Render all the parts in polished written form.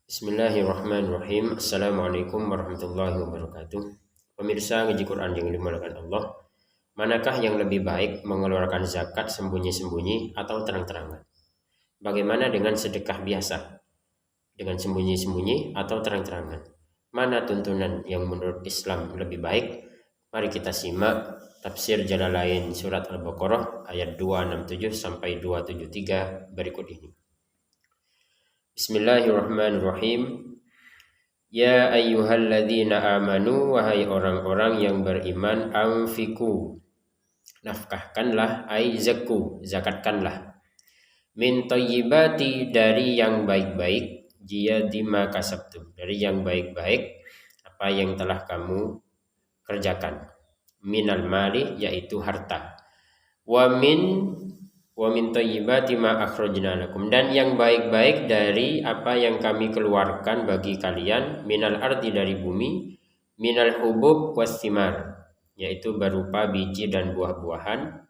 Bismillahirrahmanirrahim. Assalamualaikum warahmatullahi wabarakatuh. Pemirsa ngaji Quran yang dimuliakan Allah, manakah yang lebih baik mengeluarkan zakat sembunyi-sembunyi atau terang-terangan? Bagaimana dengan sedekah biasa? Dengan sembunyi-sembunyi atau terang-terangan? Mana tuntunan yang menurut Islam lebih baik? Mari kita simak tafsir Jalalain surat Al-Baqarah ayat 267 sampai 273 berikut ini. Bismillahirrahmanirrahim. Ya ayyuhalladzina amanu, wahai orang-orang yang beriman, anfiku, nafkahkanlah, ai zakku, zakatkanlah, min thayyibati, dari yang baik-baik, jiyadima kasabtum, dari yang baik-baik apa yang telah kamu kerjakan, minal mali, yaitu harta, wa min thayyibati ma akhrajna lakum, dan yang baik-baik dari apa yang kami keluarkan bagi kalian, minal ardi, dari bumi, minal hubub wasthimar, yaitu berupa biji dan buah-buahan,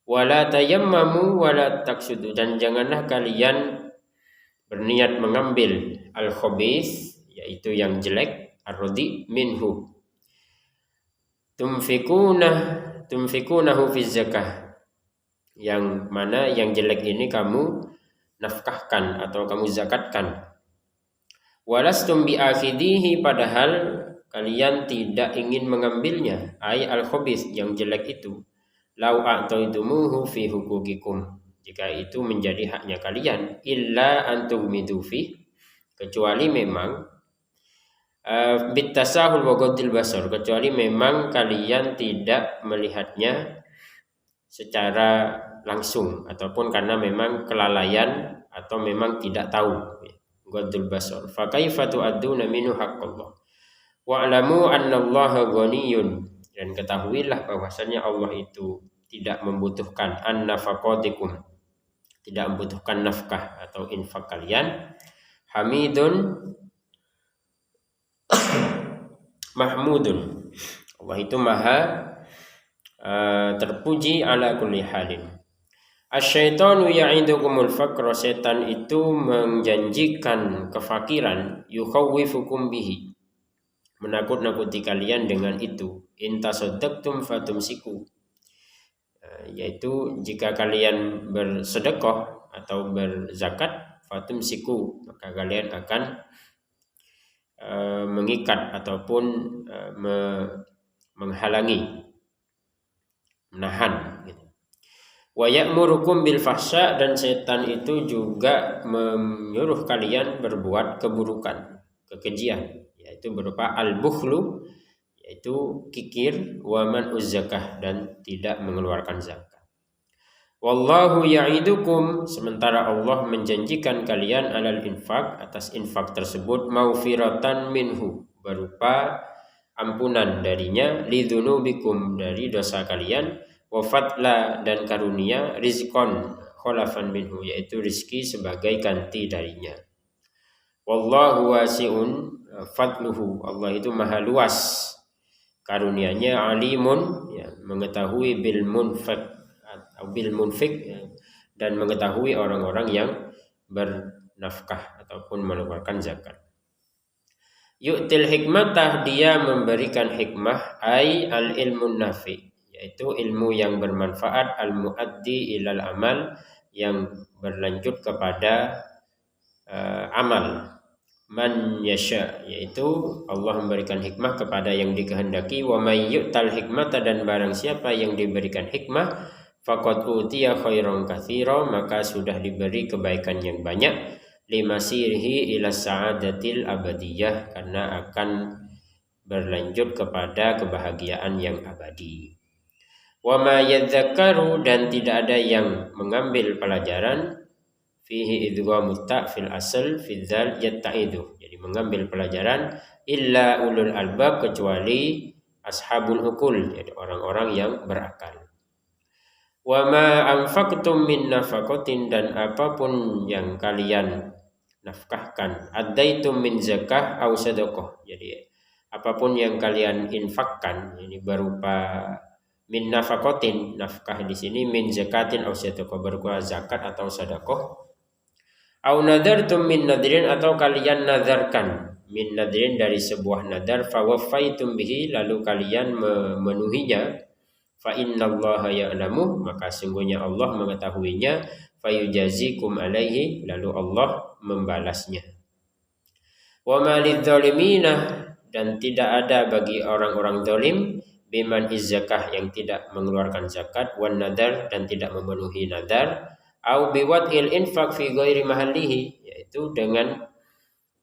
wala tayammamu wala taksudu, dan janganlah kalian berniat mengambil al khabis, yaitu yang jelek, ar-radi minhu, tumfikunahu fi zakah, yang mana yang jelek ini kamu nafkahkan atau kamu zakatkan. Walastum bi'akhidihi, padahal kalian tidak ingin mengambilnya, ay al-khabis, yang jelek itu. Lau a'taitumuhu fi hukukikum, jika itu menjadi haknya kalian, illa antughmidu fi, kecuali memang bitasahul wa ghaddil basar, kecuali memang kalian tidak melihatnya secara langsung ataupun karena memang kelalaian atau memang tidak tahu, ghaddul basar. Fa kaifa tu'adduna minhu haqqallah wa'lamu annallaha ghaniyun, dan ketahuilah bahwasanya Allah itu tidak membutuhkan an-nafaqatikum, tidak membutuhkan nafkah atau infak kalian, hamidun mahmudun, Allah itu maha terpuji ala kulli halin. Asyaitanu ya'idukumul faqra, setan itu menjanjikan kefakiran, yukhawwifukum bihi, menakut-nakuti kalian dengan itu, intasaddaqtum fatumsiku, yaitu jika kalian bersedekah atau berzakat, fatumsiku, maka kalian akan mengikat ataupun menghalangi, menahan gitu. Wa ya'murukum bil fahsya, dan setan itu juga menyuruh kalian berbuat keburukan, kekejian, yaitu berupa al-bukhlu, yaitu kikir, wa man'uz zakah, dan tidak mengeluarkan zakat. Wallahu ya'idukum, sementara Allah menjanjikan kalian alal infak, atas infak tersebut, maufiratan minhu, berupa ampunan darinya, lidzunubikum, dari dosa kalian, wa fadla, dan karunia, rizqan khalafan minhu, yaitu rizki sebagai ganti darinya. Wallahu wasi'un fadluhu, Allah itu maha luas karunianya, alimun, ya, mengetahui bil munfik, ya, dan mengetahui orang-orang yang bernafkah ataupun mengeluarkan zakat. Yu'til hikmatah, dia memberikan hikmah, ay al ilmun nafi, yaitu ilmu yang bermanfaat, al muaddi ilal amal, yang berlanjut kepada amal, man yasha, yaitu Allah memberikan hikmah kepada yang dikehendaki, wa may yu'tal hikmata, dan barang siapa yang diberikan hikmah, faqad utiya khairan katsira, maka sudah diberi kebaikan yang banyak, limasirihi ila sa'adatil abadiyah, karena akan berlanjut kepada kebahagiaan yang abadi. Wa ma yadzakkaru, dan tidak ada yang mengambil pelajaran, fihi idghamut ta fil asl fi dzal yattaidu, jadi mengambil pelajaran, illa ulul albab, kecuali ashabul uqul, jadi orang-orang yang berakal. Wa ma anfaqtum min nafaqatin, dan apapun yang kalian nafkahkan, addaitum min zakah au sadaqah, jadi apapun yang kalian infakkan, ini berupa min nafaqatin, nafkah di sini, min zakatin au sadaqah, berupa zakat atau sedekah, Au nadartum min nadrin, atau kalian nadarkan min nadrin dari sebuah nadar, fawaffaitum bihi, lalu kalian memenuhinya, fa innallaha ya'lamu, maka sungguhnya Allah mengetahuinya, fayujazikum alaihi, lalu Allah membalasnya. Wa ma lidzalimina, dan tidak ada bagi orang-orang zalim, biman izzakah, yang tidak mengeluarkan zakat, wan nadar, dan tidak memenuhi nadar, au biwad'il infaq fi ghairi mahallihi, yaitu dengan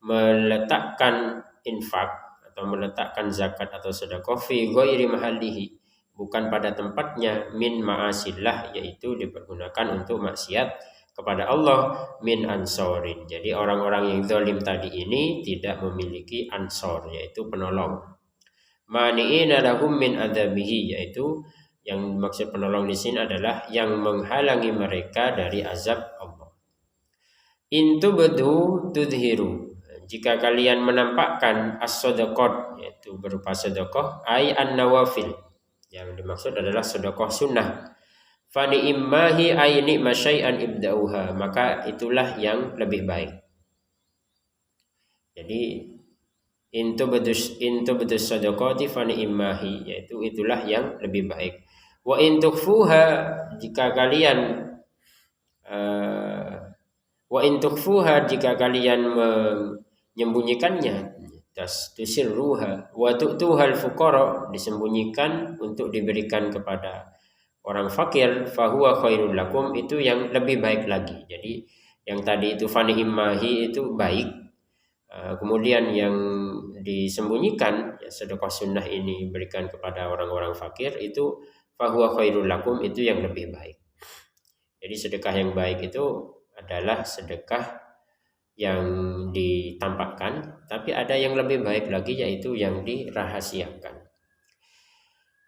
meletakkan infak atau meletakkan zakat atau sedekah fi ghairi mahallihi, bukan pada tempatnya, min ma'asillah, yaitu dipergunakan untuk maksiat kepada Allah, min ansorin. Jadi orang-orang yang zalim tadi ini tidak memiliki ansor, yaitu penolong. Mani'ina lahum min adzabihi, yaitu yang maksud penolong di sini adalah yang menghalangi mereka dari azab Allah. Intubdu tudhiru, jika kalian menampakkan as-sadaqat, yaitu berupa sedekah, ay an-nawafil, yang dimaksud adalah sedekah sunnah, fani immahi ay ni'ma syai'an ibda'uha, maka itulah yang lebih baik. Jadi intu bedus sadaqati fani immahi, yaitu itulah yang lebih baik. Wa in tukhfuha, jika kalian jika kalian menyembunyikannya, tusirruha wa tu'tuhal fuqara, disembunyikan untuk diberikan kepada orang fakir, fahuwa khairul lakum, itu yang lebih baik lagi. Jadi yang tadi itu fani immahi itu baik, kemudian yang disembunyikan, ya, sedekah sunnah ini berikan kepada orang-orang fakir, itu fahuwa khairul lakum, itu yang lebih baik. Jadi sedekah yang baik itu adalah sedekah yang ditampakkan, tapi ada yang lebih baik lagi, yaitu yang dirahasiakan.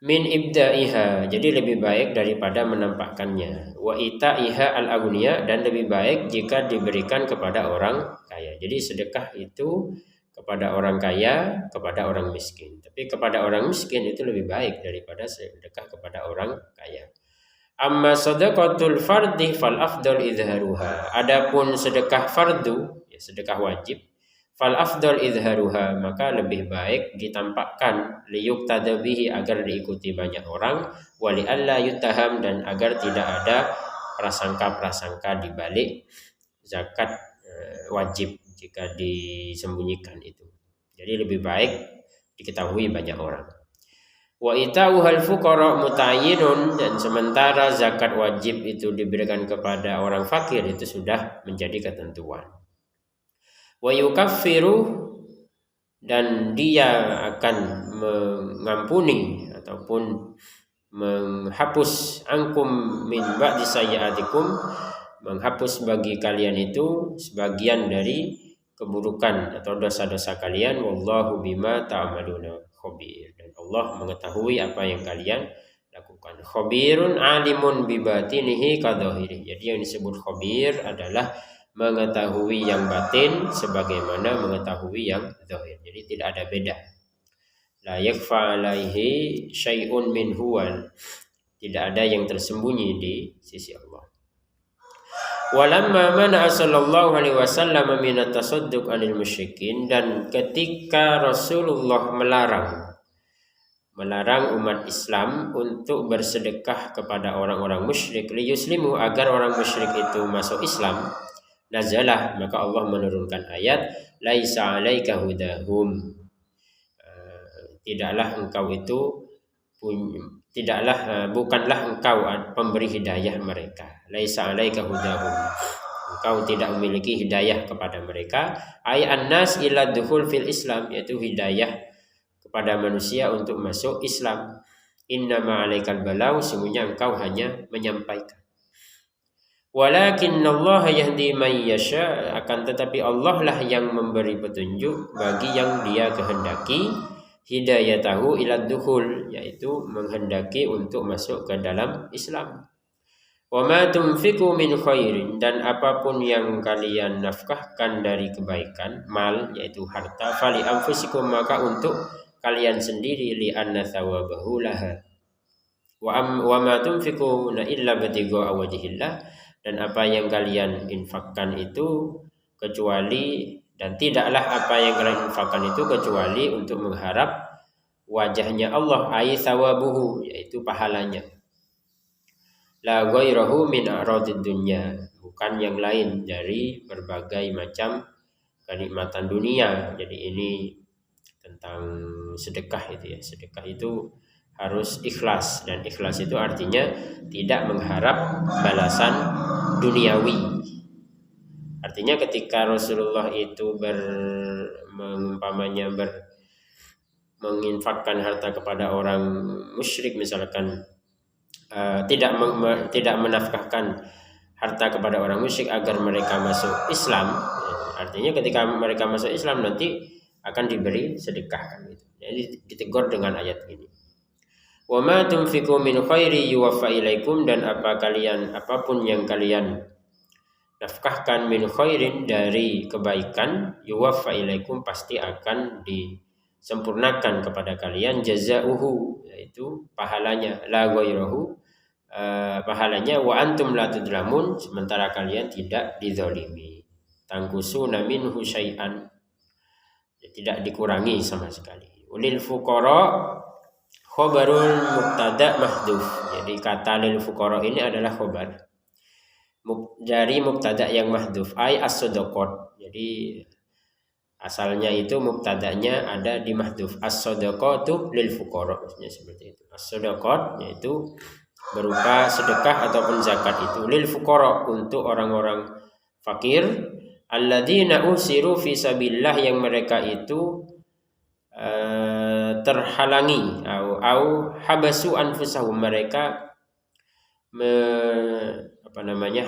Min ibda'iha, jadi lebih baik daripada menampakkannya. Wa ita'iha al-aghniya, dan lebih baik jika diberikan kepada orang kaya. Jadi sedekah itu kepada orang kaya, kepada orang miskin. Tapi kepada orang miskin itu lebih baik daripada sedekah kepada orang kaya. Amma sadaqatul fardhi fal afdal izharuha. Adapun sedekah fardu, ya sedekah wajib, fal afdal izharuha, maka lebih baik ditampakkan, liyuqtada bihi, agar diikuti banyak orang, wali alla yutaham, dan agar tidak ada prasangka-prasangka di balik zakat wajib jika disembunyikan itu. Jadi lebih baik diketahui banyak orang. Wa ita'uhal fuqara mutayyinun, dan sementara zakat wajib itu diberikan kepada orang fakir itu sudah menjadi ketentuan. Wa yukaffiru, dan dia akan mengampuni ataupun menghapus, angkum min ba'di sayyi'atikum, menghapus bagi kalian itu sebagian dari keburukan atau dosa-dosa kalian. Wallahu bima ta'maluna khabir, dan Allah mengetahui apa yang kalian lakukan. Khabirun alimun bibatinihi kadhahiri. Jadi yang disebut khabir adalah mengetahui yang batin sebagaimana mengetahui yang zahir. Jadi tidak ada beda. La yakfa alaihi syai'un min huwal, tidak ada yang tersembunyi di sisi Allah. Walamma mana sallallahu alaihi wasallam min at-tasadduq 'anil musyrikin, dan ketika Rasulullah melarang umat Islam untuk bersedekah kepada orang-orang musyrik, liyuslimu, agar orang musyrik itu masuk Islam, nazalah, maka Allah menurunkan ayat laisa 'alaika hudahum, bukanlah engkau pemberi hidayah mereka. Laisa 'alaika hudahum, engkau tidak memiliki hidayah kepada mereka. Ay annas ila dukhul fil Islam, yaitu hidayah kepada manusia untuk masuk Islam. Innama 'alaikal balau, sungguhnya engkau hanya menyampaikan. Walakinnallaha yahdi man yasha, akan tetapi Allah lah yang memberi petunjuk bagi yang Dia kehendaki. Hidayatahu ila dukhul, yaitu menghendaki untuk masuk ke dalam Islam. Wa ma tunfiqu min khairin, dan apapun yang kalian nafkahkan dari kebaikan, mal yaitu harta, fali anfusikum, maka untuk kalian sendiri, li anna thawabahu laha. Wa ma tunfiquna illa batigha wajhillah, dan apa yang kalian infakkan itu kecuali, dan tidaklah apa yang kalian infakkan itu kecuali untuk mengharap wajahnya Allah, ai thawabuhu, yaitu pahalanya. La ghairahu min a'radid dunya, bukan yang lain dari berbagai macam kenikmatan dunia. Jadi ini tentang sedekah itu ya. Sedekah itu harus ikhlas, dan ikhlas itu artinya tidak mengharap balasan duniawi. Artinya ketika Rasulullah itu menginfakkan harta kepada orang musyrik, misalkan tidak menafkahkan harta kepada orang musyrik agar mereka masuk Islam, artinya ketika mereka masuk Islam nanti akan diberi sedekah gitu. Jadi ditegur dengan ayat ini. Wa ma tunfiqu min khairi yuwaffa ilaikum, dan apapun yang kalian nafkahkan min khairin dari kebaikan, yuwaffa ilaikum, pasti akan disempurnakan kepada kalian, jazauhu, yaitu pahalanya, la ghairahu, pahalanya, wa antum la tudlamun, sementara kalian tidak dizalimi, tangkusuna minhu syai'an, tidak dikurangi sama sekali. Ulil fuqara khabarul mubtada mahdhuf. Jadi kata lil fuqara ini adalah khabar dari mubtada yang mahdhuf, ai as-sadaqat. Jadi asalnya itu mubtadanya ada di mahdhuf, as-sadaqatu lil fuqara, maksudnya seperti itu. As-sadaqat yaitu berupa sedekah ataupun zakat itu, lil fuqara, untuk orang-orang fakir, alladzina usiru fi sabilillah, yang mereka itu terhalangi au habasu anfusahum, mereka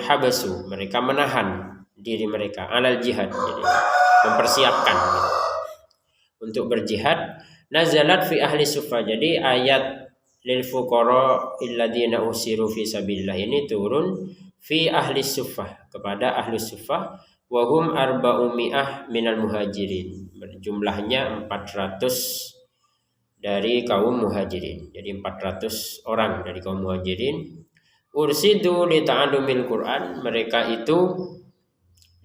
habasu, mereka menahan diri mereka, alal jihad, jadi mempersiapkan gitu, untuk berjihad. Nazalat fi ahli suffah, jadi ayat lil fuqara illadzina usiru fi sabilillah ini turun fi ahli suffah, kepada ahli suffah, wa hum arba'umi'ah minal muhajirin, jumlahnya 400 dari kaum muhajirin, jadi 400 orang dari kaum muhajirin. Ursidu li ta'allumil Quran, mereka itu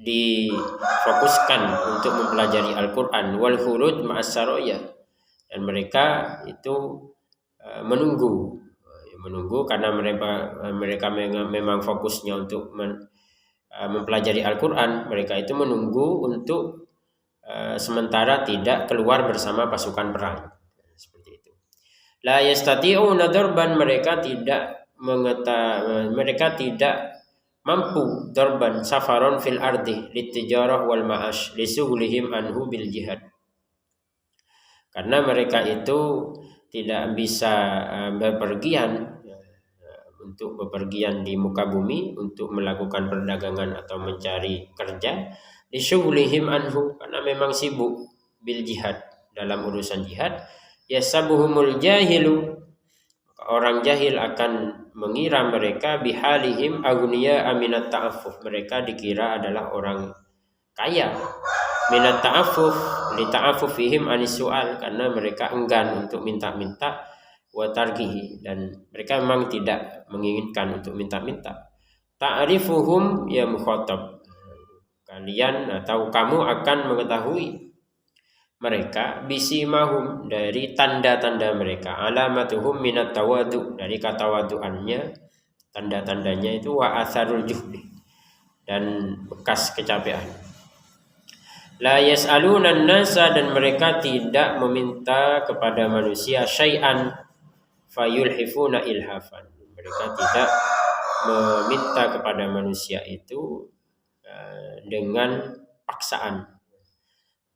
difokuskan untuk mempelajari Al-Quran, wal khuruj ma'as saroya, dan mereka itu menunggu karena mereka memang fokusnya untuk mempelajari Al-Quran, mereka itu menunggu untuk sementara tidak keluar bersama pasukan perang, seperti itu. La yastati'una darban, mereka tidak mampu darban safaron fil ardi litijarah wal ma'ash lisughulihim anhu bil jihad, karena mereka itu tidak bisa bepergian di muka bumi untuk melakukan perdagangan atau mencari kerja, lisughulihim anhu, karena memang sibuk bil jihad, dalam urusan jihad. Yasabuhumul jahilu, orang jahil akan mengira mereka bihalihim agniya aminat ta'affuf, mereka dikira adalah orang kaya, minat ta'affuf li ta'affufihim anis su'al, karena mereka enggan untuk minta-minta, wa tarkihi, dan mereka memang tidak menginginkan untuk minta-minta. Ta'rifuhum ya mukhatab, kalian atau kamu akan mengetahui mereka, bisimahum, dari tanda-tanda mereka, alamatuhum minat tawadu, dari katawaduannya, tanda-tandanya itu, wa atharul juhdi, dan bekas kecapean. La yas'alunan nasa, dan mereka tidak meminta kepada manusia syai'an fayulhifuna ilhafan, mereka tidak meminta kepada manusia itu dengan paksaan.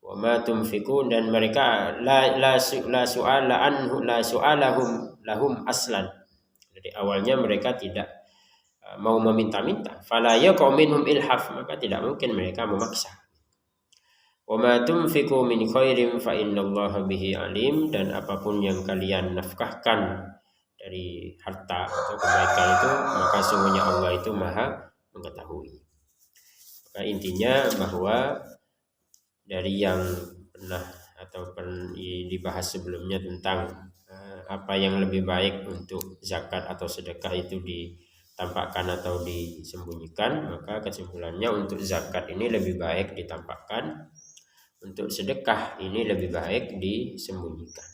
Wa ma tunfiqun, dan mereka la su'ala anhu, la su'alahum lahum aslan, jadi awalnya mereka tidak mau meminta-minta. Fala yaqau minhum ilhaf, maka tidak mungkin mereka memaksa. Wa ma tunfiqu min khairin fa innallaha bihi alim, dan apapun yang kalian nafkahkan dari harta atau kebaikan itu, maka sungguhnya Allah itu maha mengetahui. Maka intinya bahwa dari yang pernah dibahas sebelumnya tentang apa yang lebih baik untuk zakat atau sedekah itu ditampakkan atau disembunyikan, maka kesimpulannya untuk zakat ini lebih baik ditampakkan, untuk sedekah ini lebih baik disembunyikan.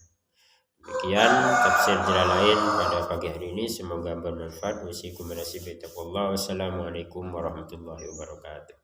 Demikian tafsir Jalalain pada pagi hari ini, semoga bermanfaat. Wassalamualaikum warahmatullahi wabarakatuh.